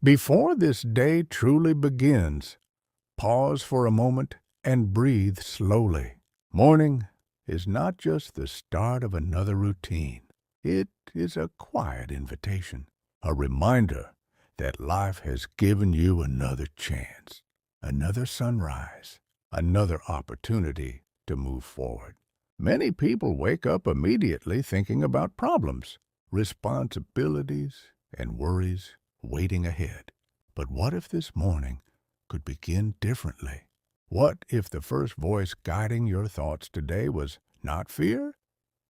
Before this day truly begins, pause for a moment and breathe slowly. Morning is not just the start of another routine. It is a quiet invitation, a reminder that life has given you another chance, another sunrise, another opportunity to move forward. Many people wake up immediately thinking about problems, responsibilities, and worries waiting ahead. But what if this morning could begin differently? What if the first voice guiding your thoughts today was not fear,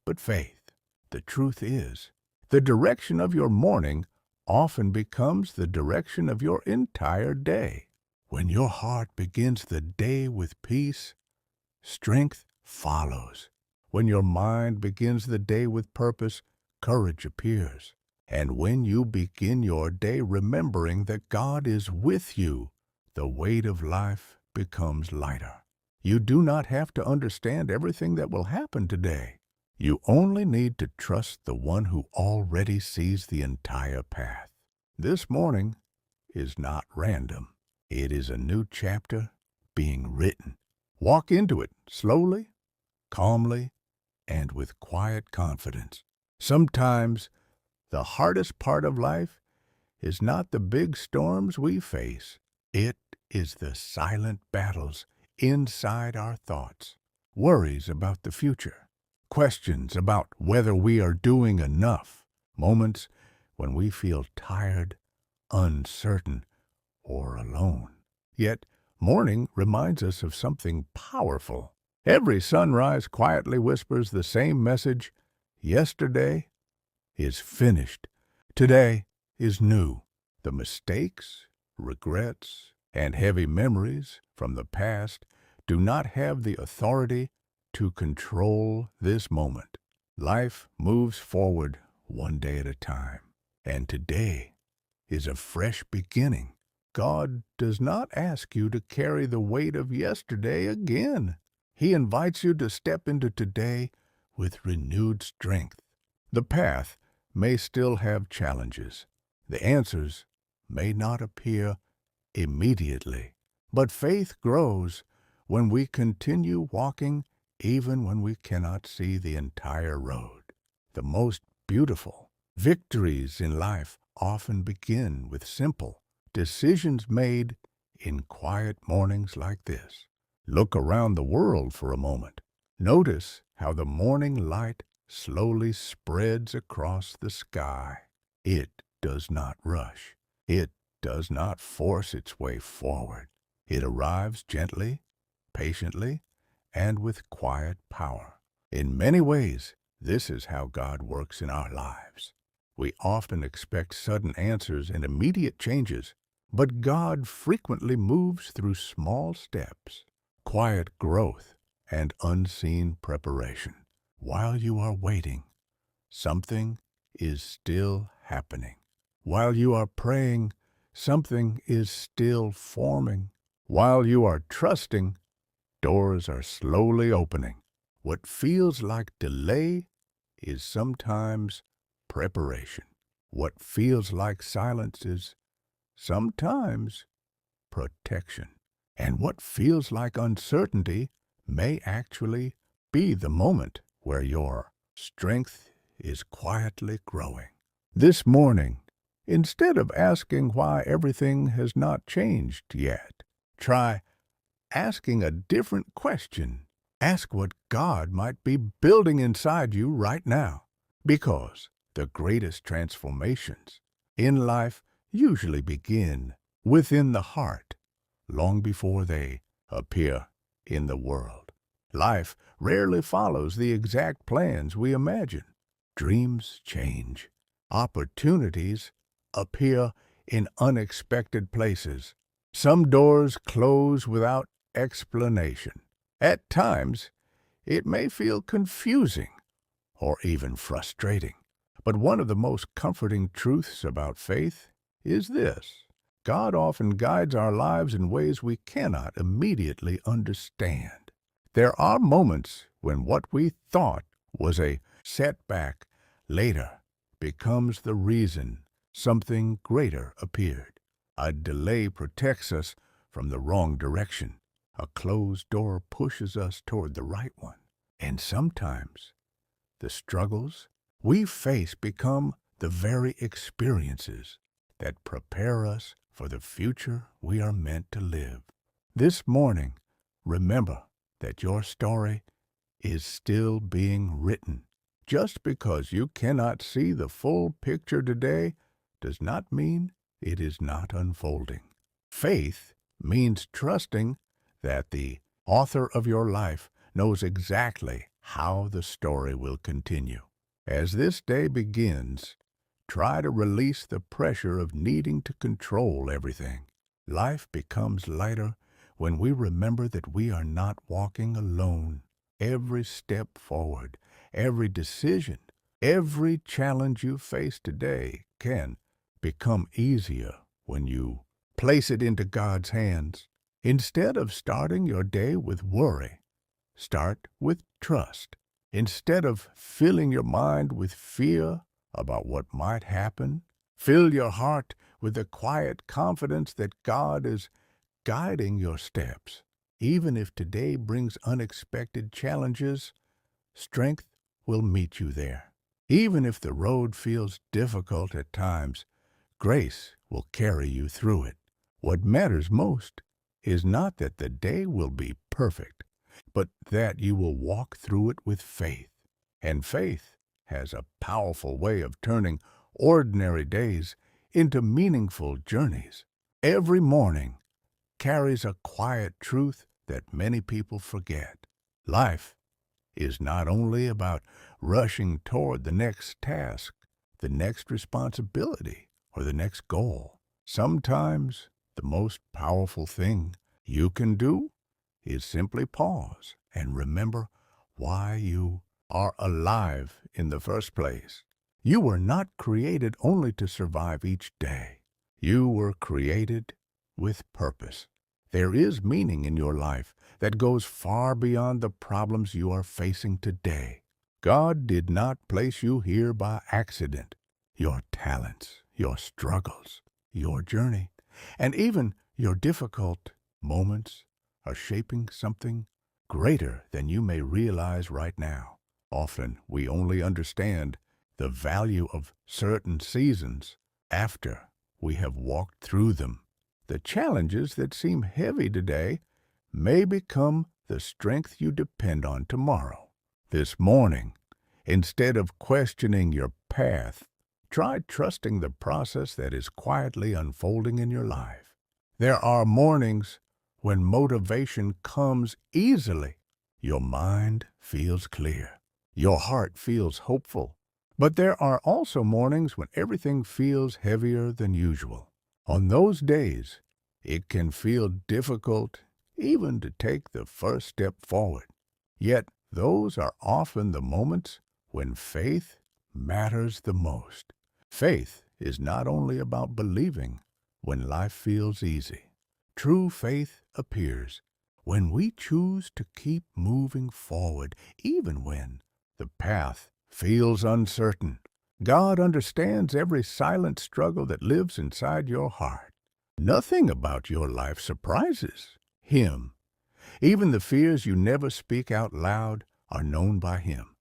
but faith? The truth is, the direction of your morning often becomes the direction of your entire day. When your heart begins the day with peace, strength follows. When your mind begins the day with purpose, courage appears. And when you begin your day remembering that God is with you, the weight of life becomes lighter. You do not have to understand everything that will happen today. You only need to trust the one who already sees the entire path. This morning is not random. It is a new chapter being written. Walk into it slowly, calmly, and with quiet confidence. Sometimes the hardest part of life is not the big storms we face. It is the silent battles inside our thoughts, worries about the future, questions about whether we are doing enough, moments when we feel tired, uncertain, or alone. Yet, morning reminds us of something powerful. Every sunrise quietly whispers the same message: yesterday is finished. Today is new. The mistakes, regrets, and heavy memories from the past do not have the authority to control this moment. Life moves forward one day at a time, and today is a fresh beginning. God does not ask you to carry the weight of yesterday again. He invites you to step into today with renewed strength. The path may still have challenges. The answers may not appear immediately. But faith grows when we continue walking even when we cannot see the entire road. The most beautiful victories in life often begin with simple decisions made in quiet mornings like this. Look around the world for a moment. Notice how the morning light slowly spreads across the sky. It does not rush. It does not force its way forward. It arrives gently, patiently, and with quiet power. In many ways, this is how God works in our lives. We often expect sudden answers and immediate changes, but God frequently moves through small steps, quiet growth, and unseen preparation. While you are waiting, something is still happening. While you are praying, something is still forming. While you are trusting, doors are slowly opening. What feels like delay is sometimes preparation. What feels like silence is sometimes protection. And what feels like uncertainty may actually be the moment where your strength is quietly growing. This morning, instead of asking why everything has not changed yet, try asking a different question. Ask what God might be building inside you right now. Because the greatest transformations in life usually begin within the heart, long before they appear in the world. Life rarely follows the exact plans we imagine. Dreams change. Opportunities appear in unexpected places. Some doors close without explanation. At times, it may feel confusing or even frustrating. But one of the most comforting truths about faith is this: God often guides our lives in ways we cannot immediately understand. There are moments when what we thought was a setback later becomes the reason something greater appeared. A delay protects us from the wrong direction. A closed door pushes us toward the right one. And sometimes the struggles we face become the very experiences that prepare us for the future we are meant to live. This morning, remember that your story is still being written. Just because you cannot see the full picture today does not mean it is not unfolding. Faith means trusting that the author of your life knows exactly how the story will continue. As this day begins, try to release the pressure of needing to control everything. Life becomes lighter when we remember that we are not walking alone. Every step forward, every decision, every challenge you face today can become easier when you place it into God's hands. Instead of starting your day with worry, start with trust. Instead of filling your mind with fear about what might happen, fill your heart with the quiet confidence that God is guiding your steps. Even if today brings unexpected challenges, strength will meet you there. Even if the road feels difficult at times, grace will carry you through it. What matters most is not that the day will be perfect, but that you will walk through it with faith. And faith has a powerful way of turning ordinary days into meaningful journeys. Every morning carries a quiet truth that many people forget. Life is not only about rushing toward the next task, the next responsibility, or the next goal. Sometimes the most powerful thing you can do is simply pause and remember why you are alive in the first place. You were not created only to survive each day. You were created with purpose. There is meaning in your life that goes far beyond the problems you are facing today. God did not place you here by accident. Your talents, your struggles, your journey, and even your difficult moments are shaping something greater than you may realize right now. Often we only understand the value of certain seasons after we have walked through them. The challenges that seem heavy today may become the strength you depend on tomorrow. This morning, instead of questioning your path, try trusting the process that is quietly unfolding in your life. There are mornings when motivation comes easily. Your mind feels clear. Your heart feels hopeful. But there are also mornings when everything feels heavier than usual. On those days, it can feel difficult even to take the first step forward. Yet those are often the moments when faith matters the most. Faith is not only about believing when life feels easy. True faith appears when we choose to keep moving forward, even when the path feels uncertain. God understands every silent struggle that lives inside your heart. Nothing about your life surprises Him. Even the fears you never speak out loud are known by Him.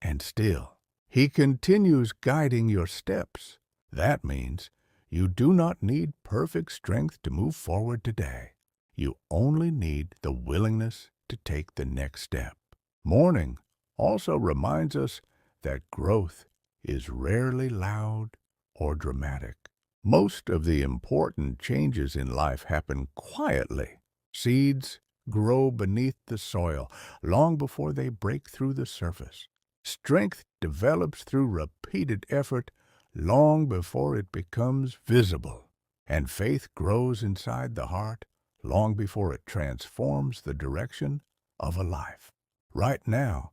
And still, He continues guiding your steps. That means you do not need perfect strength to move forward today. You only need the willingness to take the next step. Morning also reminds us that growth is rarely loud or dramatic. Most of the important changes in life happen quietly. Seeds grow beneath the soil long before they break through the surface. Strength develops through repeated effort long before it becomes visible. And faith grows inside the heart long before it transforms the direction of a life. Right now,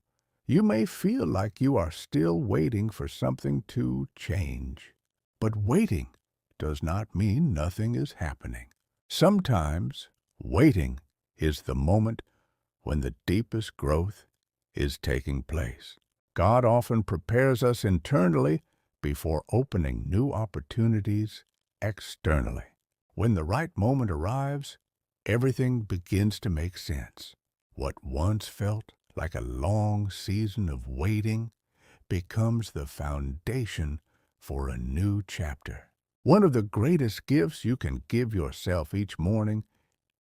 you may feel like you are still waiting for something to change. But waiting does not mean nothing is happening. Sometimes waiting is the moment when the deepest growth is taking place. God often prepares us internally before opening new opportunities externally. when the right moment arrives, everything begins to make sense. What once felt like a long season of waiting becomes the foundation for a new chapter. One of the greatest gifts you can give yourself each morning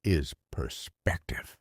is perspective.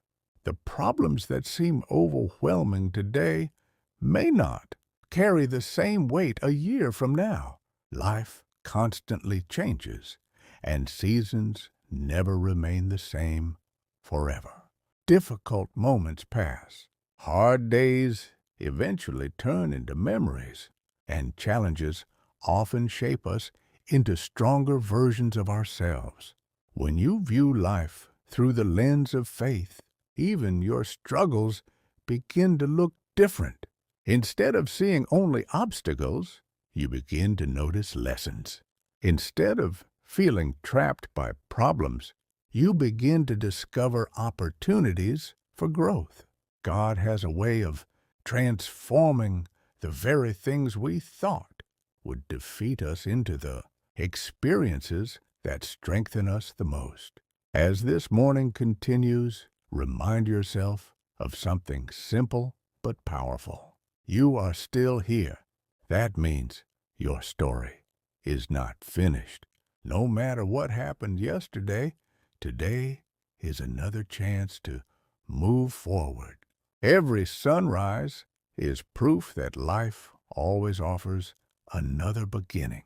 The problems that seem overwhelming today may not carry the same weight a year from now. Life constantly changes, and seasons never remain the same forever. Difficult moments pass. Hard days eventually turn into memories, and challenges often shape us into stronger versions of ourselves. When you view life through the lens of faith, even your struggles begin to look different. Instead of seeing only obstacles, you begin to notice lessons. Instead of feeling trapped by problems, you begin to discover opportunities for growth. God has a way of transforming the very things we thought would defeat us into the experiences that strengthen us the most. As this morning continues, remind yourself of something simple but powerful. You are still here. That means your story is not finished. No matter what happened yesterday, today is another chance to move forward. Every sunrise is proof that life always offers another beginning.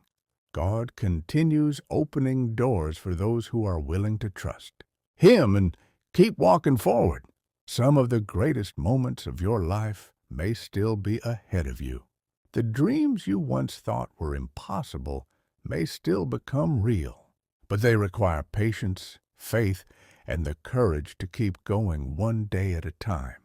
God continues opening doors for those who are willing to trust Him and keep walking forward. Some of the greatest moments of your life may still be ahead of you. The dreams you once thought were impossible may still become real, but they require patience, faith, and the courage to keep going one day at a time.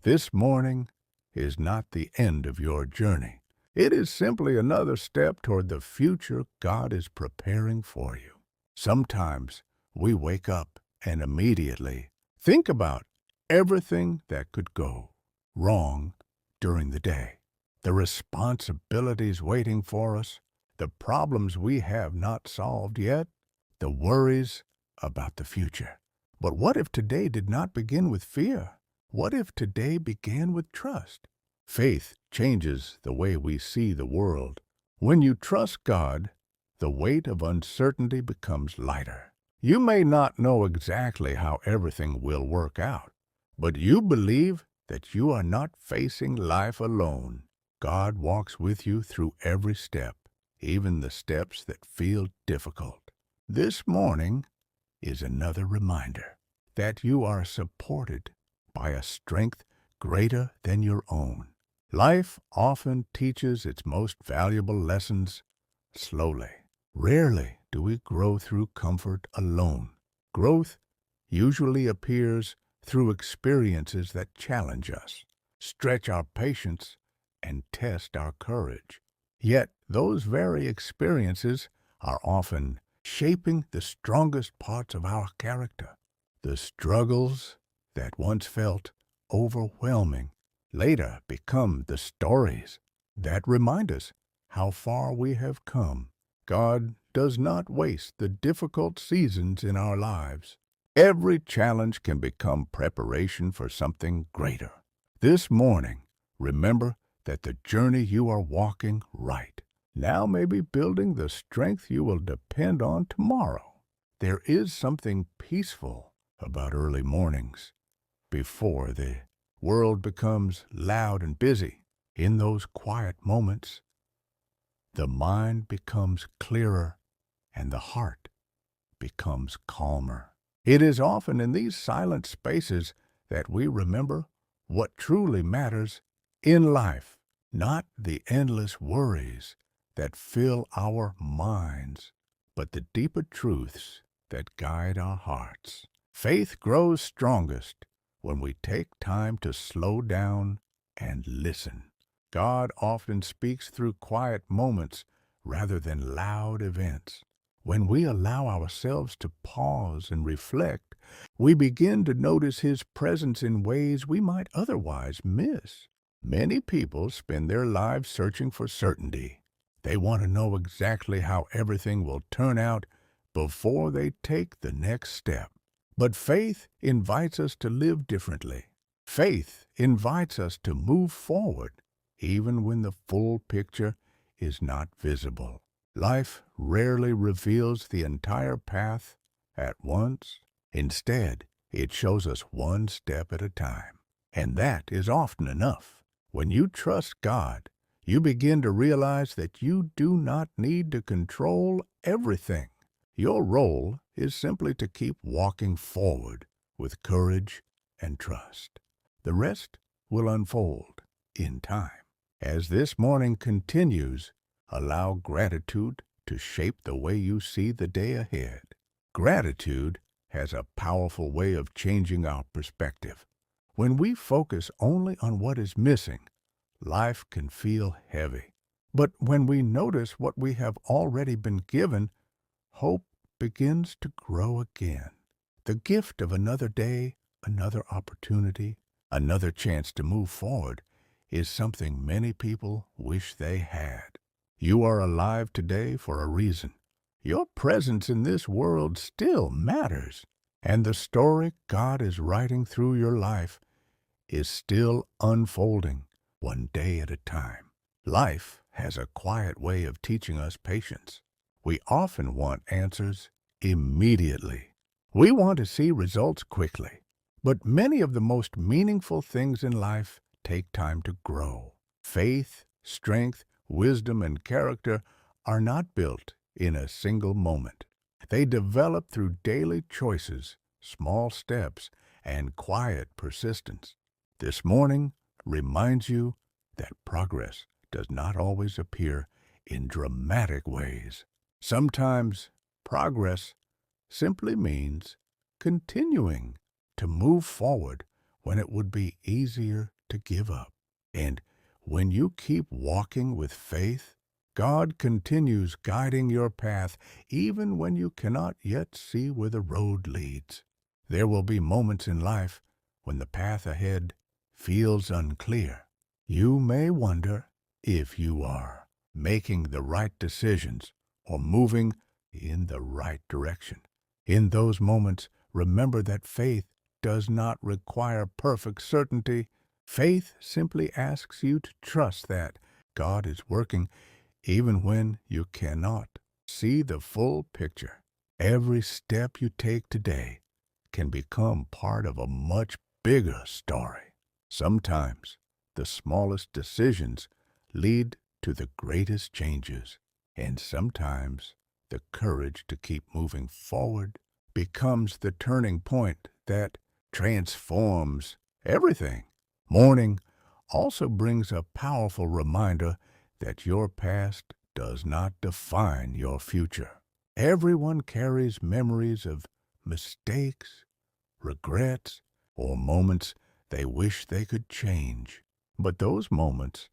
This morning is not the end of your journey. It is simply another step toward the future God is preparing for you. Sometimes we wake up and immediately think about everything that could go wrong during the day. The responsibilities waiting for us, the problems we have not solved yet, the worries about the future. But what if today did not begin with fear? What if today began with trust? Faith changes the way we see the world. When you trust God, the weight of uncertainty becomes lighter. You may not know exactly how everything will work out, but you believe that you are not facing life alone. God walks with you through every step, even the steps that feel difficult. This morning is another reminder that you are supported by a strength greater than your own. Life often teaches its most valuable lessons slowly. Rarely do we grow through comfort alone. Growth usually appears through experiences that challenge us, stretch our patience, and test our courage. Yet those very experiences are often shaping the strongest parts of our character. The struggles that once felt overwhelming later become the stories that remind us how far we have come. God does not waste the difficult seasons in our lives. Every challenge can become preparation for something greater. This morning, remember that the journey you are walking right now may be building the strength you will depend on tomorrow. There is something peaceful about early mornings before the world becomes loud and busy. In those quiet moments, the mind becomes clearer and the heart becomes calmer. It is often in these silent spaces that we remember what truly matters in life, not the endless worries that fill our minds, but the deeper truths that guide our hearts. Faith grows strongest when we take time to slow down and listen. God often speaks through quiet moments rather than loud events. When we allow ourselves to pause and reflect, we begin to notice His presence in ways we might otherwise miss. Many people spend their lives searching for certainty. They want to know exactly how everything will turn out before they take the next step. But faith invites us to live differently. Faith invites us to move forward, even when the full picture is not visible. Life rarely reveals the entire path at once. Instead, it shows us one step at a time. And that is often enough. When you trust God, you begin to realize that you do not need to control everything. Your role is simply to keep walking forward with courage and trust. The rest will unfold in time. As this morning continues, allow gratitude to shape the way you see the day ahead. Gratitude has a powerful way of changing our perspective. When we focus only on what is missing, life can feel heavy. But when we notice what we have already been given, hope begins to grow again. The gift of another day, another opportunity, another chance to move forward is something many people wish they had. You are alive today for a reason. Your presence in this world still matters, and the story God is writing through your life is still unfolding one day at a time. Life has a quiet way of teaching us patience. We often want answers immediately. We want to see results quickly. But many of the most meaningful things in life take time to grow. Faith, strength, wisdom, and character are not built in a single moment. They develop through daily choices, small steps, and quiet persistence. This morning reminds you that progress does not always appear in dramatic ways. Sometimes progress simply means continuing to move forward when it would be easier to give up. And when you keep walking with faith, God continues guiding your path even when you cannot yet see where the road leads. There will be moments in life when the path ahead feels unclear. You may wonder if you are making the right decisions or moving in the right direction. In those moments, remember that faith does not require perfect certainty. Faith simply asks you to trust that God is working even when you cannot see the full picture. Every step you take today can become part of a much bigger story. Sometimes the smallest decisions lead to the greatest changes, and sometimes the courage to keep moving forward becomes the turning point that transforms everything. Morning also brings a powerful reminder that your past does not define your future. Everyone carries memories of mistakes, regrets, or moments they wish they could change. But those moments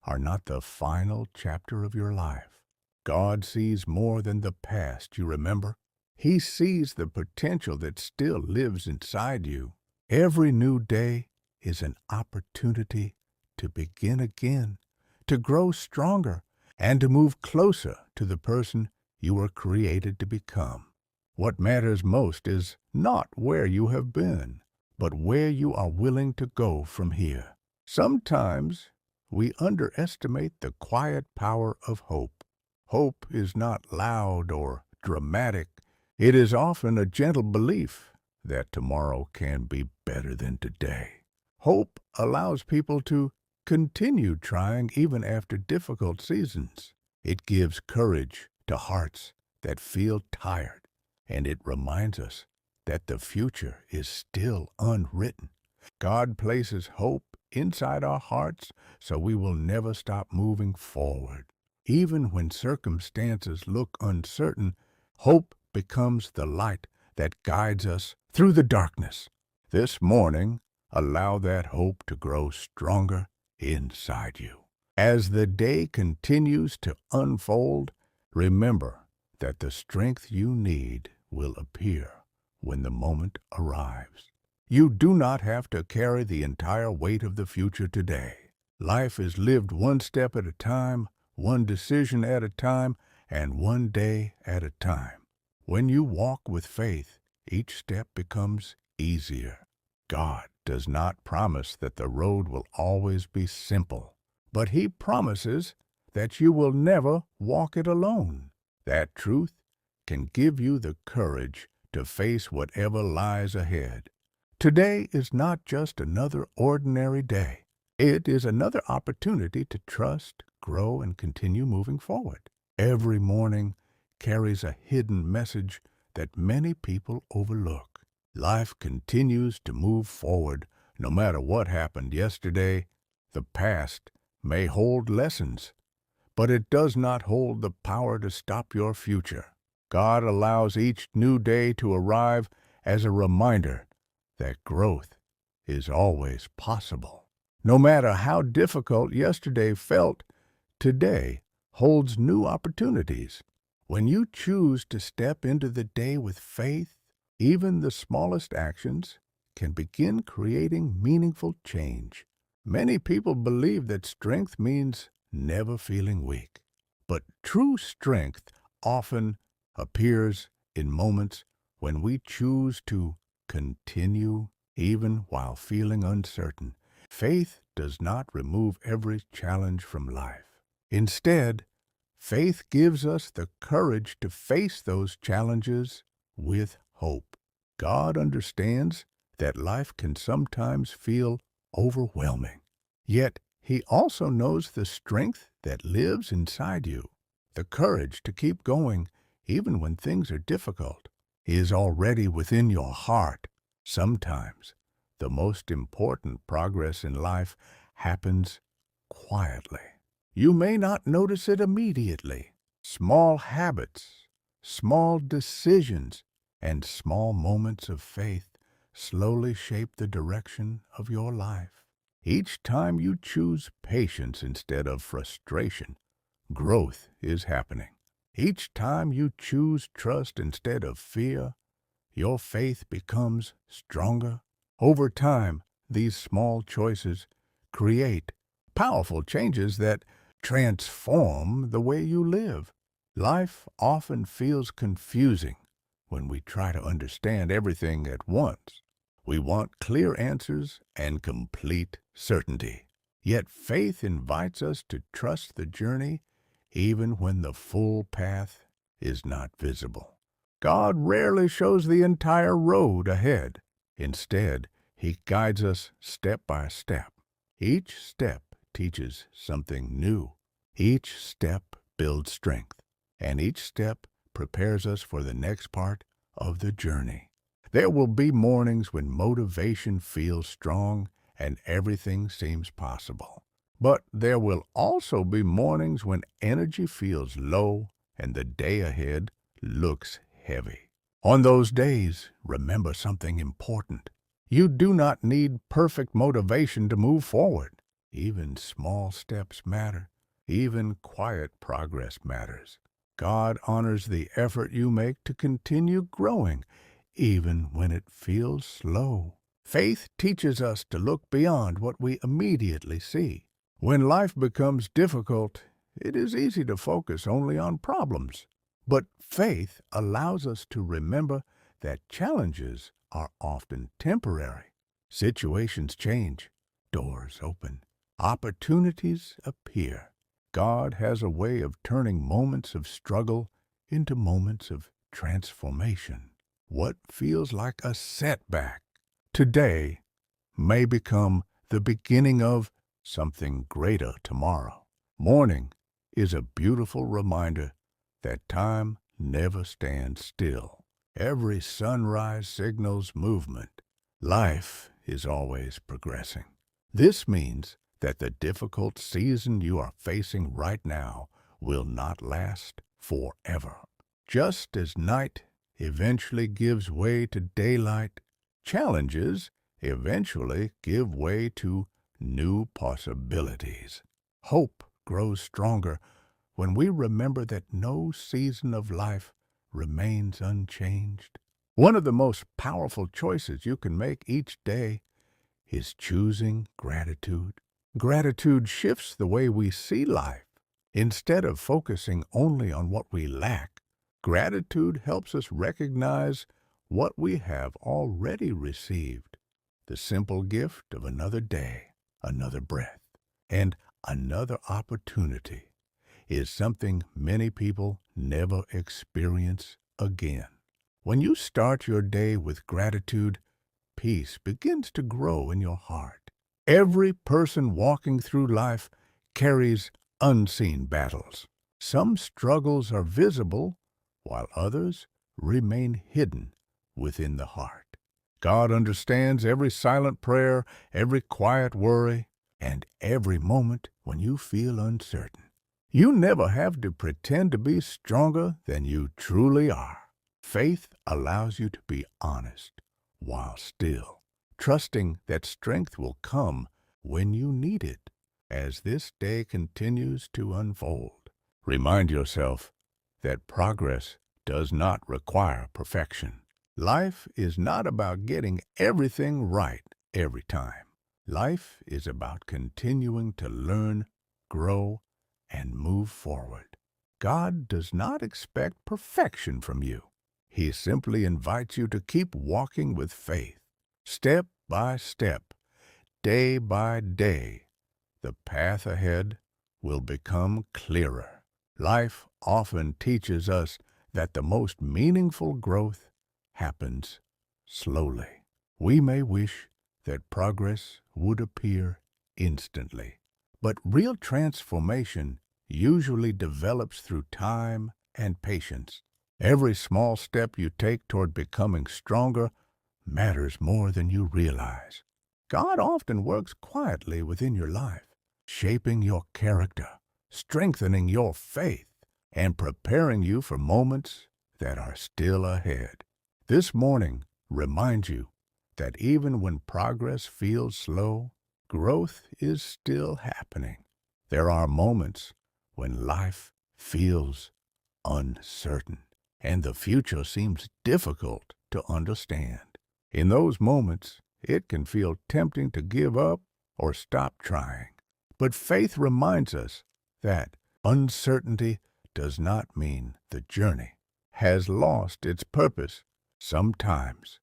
are not the final chapter of your life. God sees more than the past you remember. He sees the potential that still lives inside you. Every new day is an opportunity to begin again, to grow stronger, and to move closer to the person you were created to become. What matters most is not where you have been, but where you are willing to go from here. Sometimes we underestimate the quiet power of hope. Hope is not loud or dramatic. It is often a gentle belief that tomorrow can be better than today. Hope allows people to continue trying even after difficult seasons. It gives courage to hearts that feel tired, and it reminds us that the future is still unwritten. God places hope inside our hearts so we will never stop moving forward. Even when circumstances look uncertain, hope becomes the light that guides us through the darkness. This morning, allow that hope to grow stronger inside you. As the day continues to unfold, remember that the strength you need will appear when the moment arrives. You do not have to carry the entire weight of the future today. Life is lived one step at a time, one decision at a time, and one day at a time. When you walk with faith, each step becomes easier. God does not promise that the road will always be simple, but He promises that you will never walk it alone. That truth can give you the courage to face whatever lies ahead. Today is not just another ordinary day. It is another opportunity to trust, grow, and continue moving forward. Every morning carries a hidden message that many people overlook. Life continues to move forward no matter what happened yesterday. The past may hold lessons, but it does not hold the power to stop your future. God allows each new day to arrive as a reminder that growth is always possible. No matter how difficult yesterday felt, today holds new opportunities. When you choose to step into the day with faith, even the smallest actions can begin creating meaningful change. Many people believe that strength means never feeling weak, but true strength often appears in moments when we choose to continue even while feeling uncertain. Faith does not remove every challenge from life. Instead, faith gives us the courage to face those challenges with hope. God understands that life can sometimes feel overwhelming. Yet, He also knows the strength that lives inside you, the courage to keep going even when things are difficult. He is already within your heart. Sometimes, the most important progress in life happens quietly. You may not notice it immediately. Small habits, small decisions, and small moments of faith slowly shape the direction of your life. Each time you choose patience instead of frustration, growth is happening. Each time you choose trust instead of fear, your faith becomes stronger. Over time, these small choices create powerful changes that transform the way you live. Life often feels confusing when we try to understand everything at once. We want clear answers and complete certainty. Yet faith invites us to trust the journey even when the full path is not visible. God rarely shows the entire road ahead. Instead, He guides us step by step. Each step teaches something new. Each step builds strength, and each step prepares us for the next part of the journey. There will be mornings when motivation feels strong and everything seems possible. But there will also be mornings when energy feels low and the day ahead looks heavy. On those days, remember something important. You do not need perfect motivation to move forward. Even small steps matter. Even quiet progress matters. God honors the effort you make to continue growing, even when it feels slow. Faith teaches us to look beyond what we immediately see. When life becomes difficult, it is easy to focus only on problems. But faith allows us to remember that challenges are often temporary. Situations change, doors open, opportunities appear. God has a way of turning moments of struggle into moments of transformation. What feels like a setback today may become the beginning of something greater tomorrow. Morning is a beautiful reminder that time never stands still. Every sunrise signals movement. Life is always progressing. This means that the difficult season you are facing right now will not last forever. Just as night eventually gives way to daylight, challenges eventually give way to new possibilities. Hope grows stronger when we remember that no season of life remains unchanged. One of the most powerful choices you can make each day is choosing gratitude. Gratitude shifts the way we see life. Instead of focusing only on what we lack, Gratitude helps us recognize what we have already received, the simple gift of another day, another breath, and another opportunity is something many people never experience again. When you start your day with gratitude, peace begins to grow in your heart. Every person walking through life carries unseen battles. Some struggles are visible, while others remain hidden within the heart. God understands every silent prayer, every quiet worry, and every moment when you feel uncertain. You never have to pretend to be stronger than you truly are. Faith allows you to be honest while still, trusting that strength will come when you need it. As this day continues to unfold, remind yourself that progress does not require perfection. Life is not about getting everything right every time. Life is about continuing to learn, grow, and move forward. God does not expect perfection from you. He simply invites you to keep walking with faith, step by step, day by day. The path ahead will become clearer. Life often teaches us that the most meaningful growth happens slowly. We may wish that progress would appear instantly, but real transformation usually develops through time and patience. Every small step you take toward becoming stronger matters more than you realize. God often works quietly within your life, shaping your character, strengthening your faith, and preparing you for moments that are still ahead. This morning reminds you that even when progress feels slow, growth is still happening. There are moments when life feels uncertain and the future seems difficult to understand. In those moments, it can feel tempting to give up or stop trying. But faith reminds us that uncertainty does not mean the journey has lost its purpose. Sometimes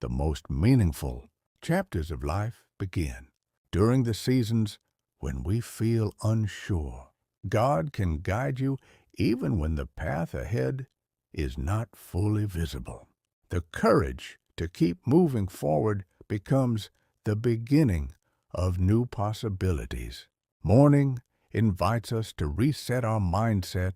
the most meaningful chapters of life begin during the seasons when we feel unsure. God can guide you even when the path ahead is not fully visible. The courage to keep moving forward becomes the beginning of new possibilities. Morning invites us to reset our mindset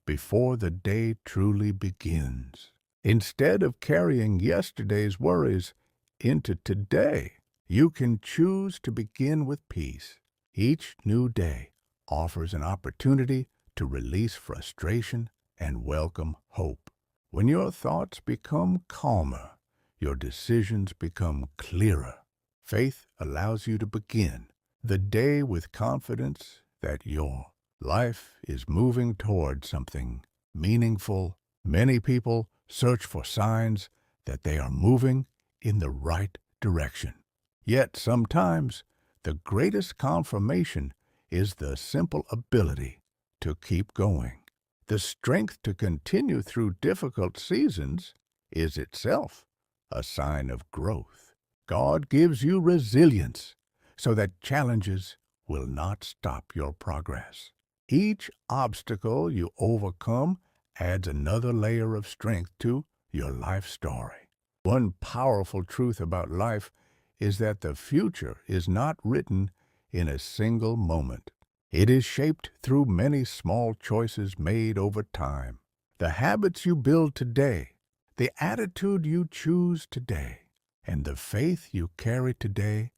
before the day truly begins. Instead of carrying yesterday's worries into today, you can choose to begin with peace. Each new day offers an opportunity to release frustration and welcome hope. When your thoughts become calmer, your decisions become clearer. Faith allows you to begin the day with confidence that your life is moving toward something meaningful. Many people search for signs that they are moving in the right direction. Yet sometimes the greatest confirmation is the simple ability to keep going. The strength to continue through difficult seasons is itself a sign of growth. God gives you resilience so that challenges will not stop your progress. Each obstacle you overcome adds another layer of strength to your life story. One powerful truth about life is that the future is not written in a single moment. It is shaped through many small choices made over time. The habits you build today, the attitude you choose today, and the faith you carry today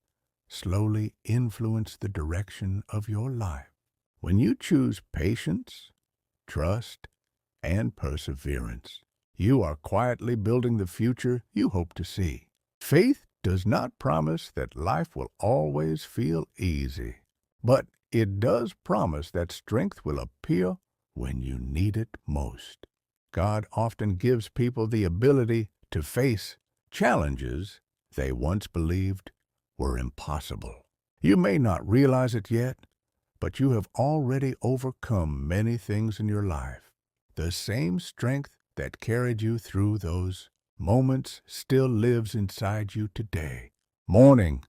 slowly influence the direction of your life. When you choose patience, trust, and perseverance, you are quietly building the future you hope to see. Faith does not promise that life will always feel easy, but it does promise that strength will appear when you need it most. God often gives people the ability to face challenges they once believed were impossible. You may not realize it yet, but you have already overcome many things in your life. The same strength that carried you through those moments still lives inside you today. Morning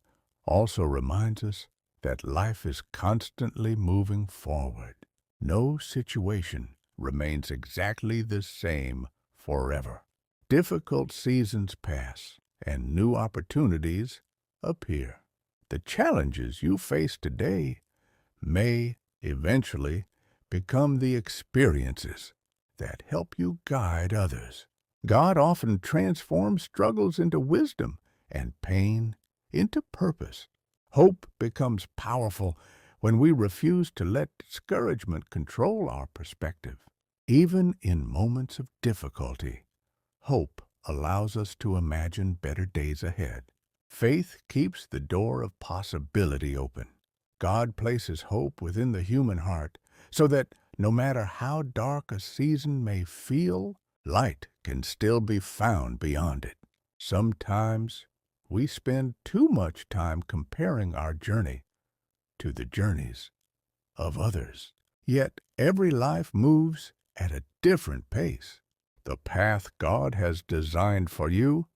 also reminds us that life is constantly moving forward. No situation remains exactly the same forever. Difficult seasons pass and new opportunities appear. The challenges you face today may eventually become the experiences that help you guide others. God often transforms struggles into wisdom and pain into purpose. Hope becomes powerful when we refuse to let discouragement control our perspective. Even in moments of difficulty, hope allows us to imagine better days ahead. Faith keeps the door of possibility open. God places hope within the human heart so that no matter how dark a season may feel, light can still be found beyond it. Sometimes we spend too much time comparing our journey to the journeys of others. Yet every life moves at a different pace. The path God has designed for you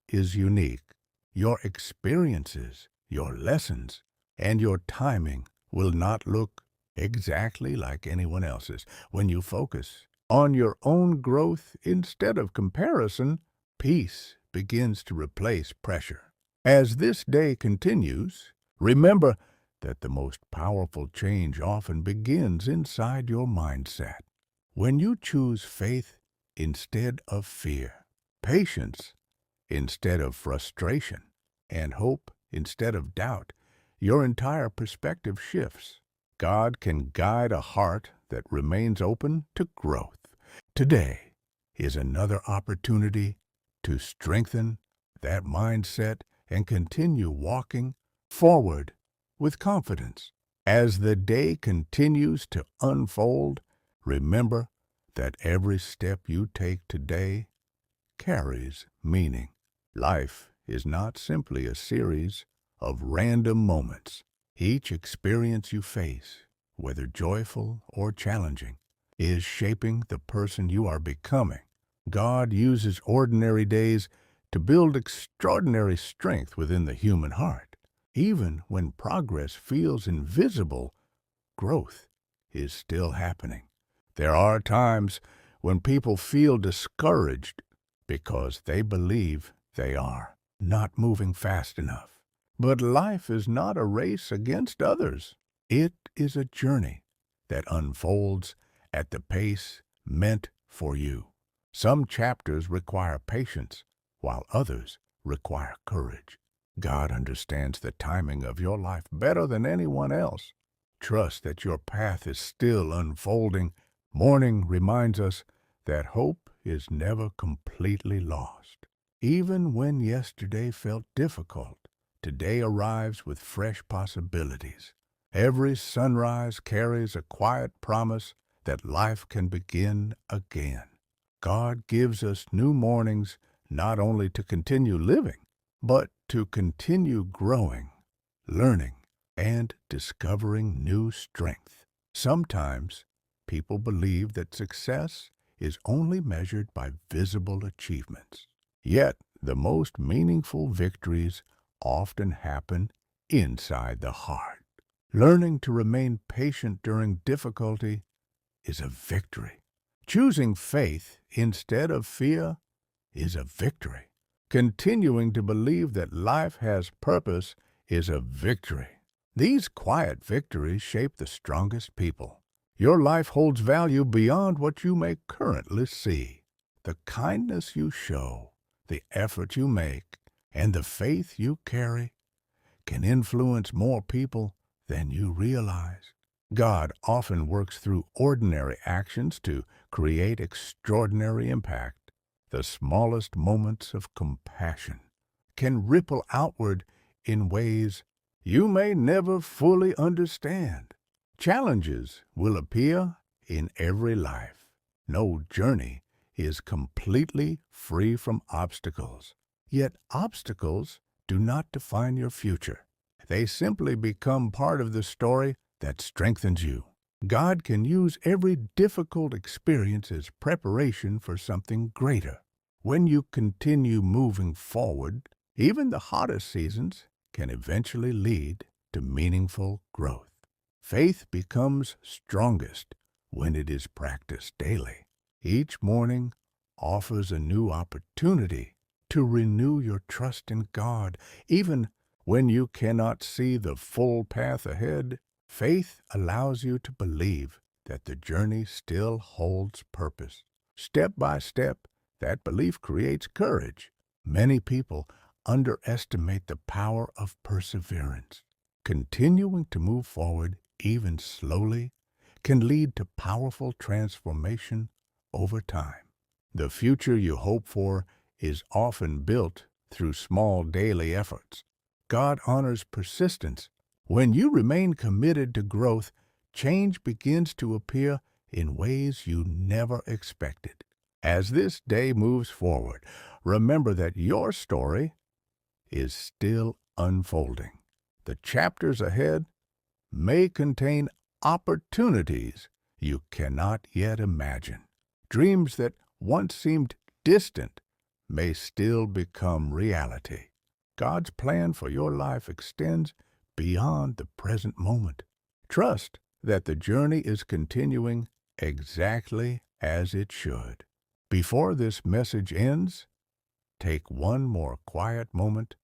is unique. Your experiences, your lessons, and your timing will not look exactly like anyone else's. When you focus on your own growth instead of comparison, peace begins to replace pressure. As this day continues, remember that the most powerful change often begins inside your mindset. When you choose faith instead of fear, patience instead of frustration, and hope instead of doubt, your entire perspective shifts. God can guide a heart that remains open to growth. Today is another opportunity to strengthen that mindset and continue walking forward with confidence. As the day continues to unfold, remember that every step you take today carries meaning. Life is not simply a series of random moments. Each experience you face, whether joyful or challenging, is shaping the person you are becoming. God uses ordinary days to build extraordinary strength within the human heart. Even when progress feels invisible, growth is still happening. There are times when people feel discouraged because they believe they are not moving fast enough. But life is not a race against others. It is a journey that unfolds at the pace meant for you. Some chapters require patience, while others require courage. God understands the timing of your life better than anyone else. Trust that your path is still unfolding. Morning reminds us that hope is never completely lost. Even when yesterday felt difficult, today arrives with fresh possibilities. Every sunrise carries a quiet promise that life can begin again. God gives us new mornings not only to continue living, but to continue growing, learning, and discovering new strength. Sometimes people believe that success is only measured by visible achievements. Yet the most meaningful victories often happen inside the heart. Learning to remain patient during difficulty is a victory. Choosing faith instead of fear is a victory. Continuing to believe that life has purpose is a victory. These quiet victories shape the strongest people. Your life holds value beyond what you may currently see. The kindness you show, the effort you make, and the faith you carry can influence more people than you realize. God often works through ordinary actions to create extraordinary impact. The smallest moments of compassion can ripple outward in ways you may never fully understand. Challenges will appear in every life. No journey is completely free from obstacles. Yet obstacles do not define your future. They simply become part of the story that strengthens you. God can use every difficult experience as preparation for something greater. When you continue moving forward, even the hottest seasons can eventually lead to meaningful growth. Faith becomes strongest when it is practiced daily. Each morning offers a new opportunity to renew your trust in God. Even when you cannot see the full path ahead, faith allows you to believe that the journey still holds purpose. Step by step, that belief creates courage. Many people underestimate the power of perseverance. Continuing to move forward, even slowly, can lead to powerful transformation over time. The future you hope for is often built through small daily efforts. God honors persistence. When you remain committed to growth, change begins to appear in ways you never expected. As this day moves forward, remember that your story is still unfolding. The chapters ahead may contain opportunities you cannot yet imagine. Dreams that once seemed distant may still become reality. God's plan for your life extends beyond the present moment. Trust that the journey is continuing exactly as it should. Before this message ends, take one more quiet moment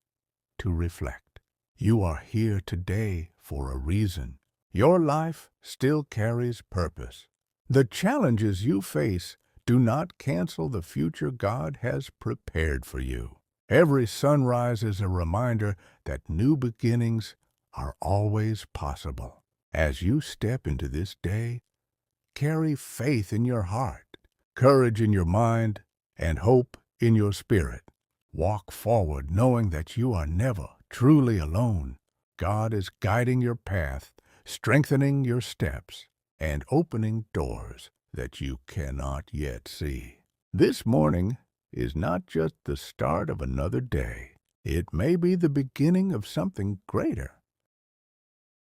to reflect. You are here today for a reason. Your life still carries purpose. The challenges you face do not cancel the future God has prepared for you. Every sunrise is a reminder that new beginnings are always possible. As you step into this day, carry faith in your heart, courage in your mind, and hope in your spirit. Walk forward knowing that you are never truly alone. God is guiding your path, strengthening your steps, and opening doors that you cannot yet see. This morning is not just the start of another day. It may be the beginning of something greater.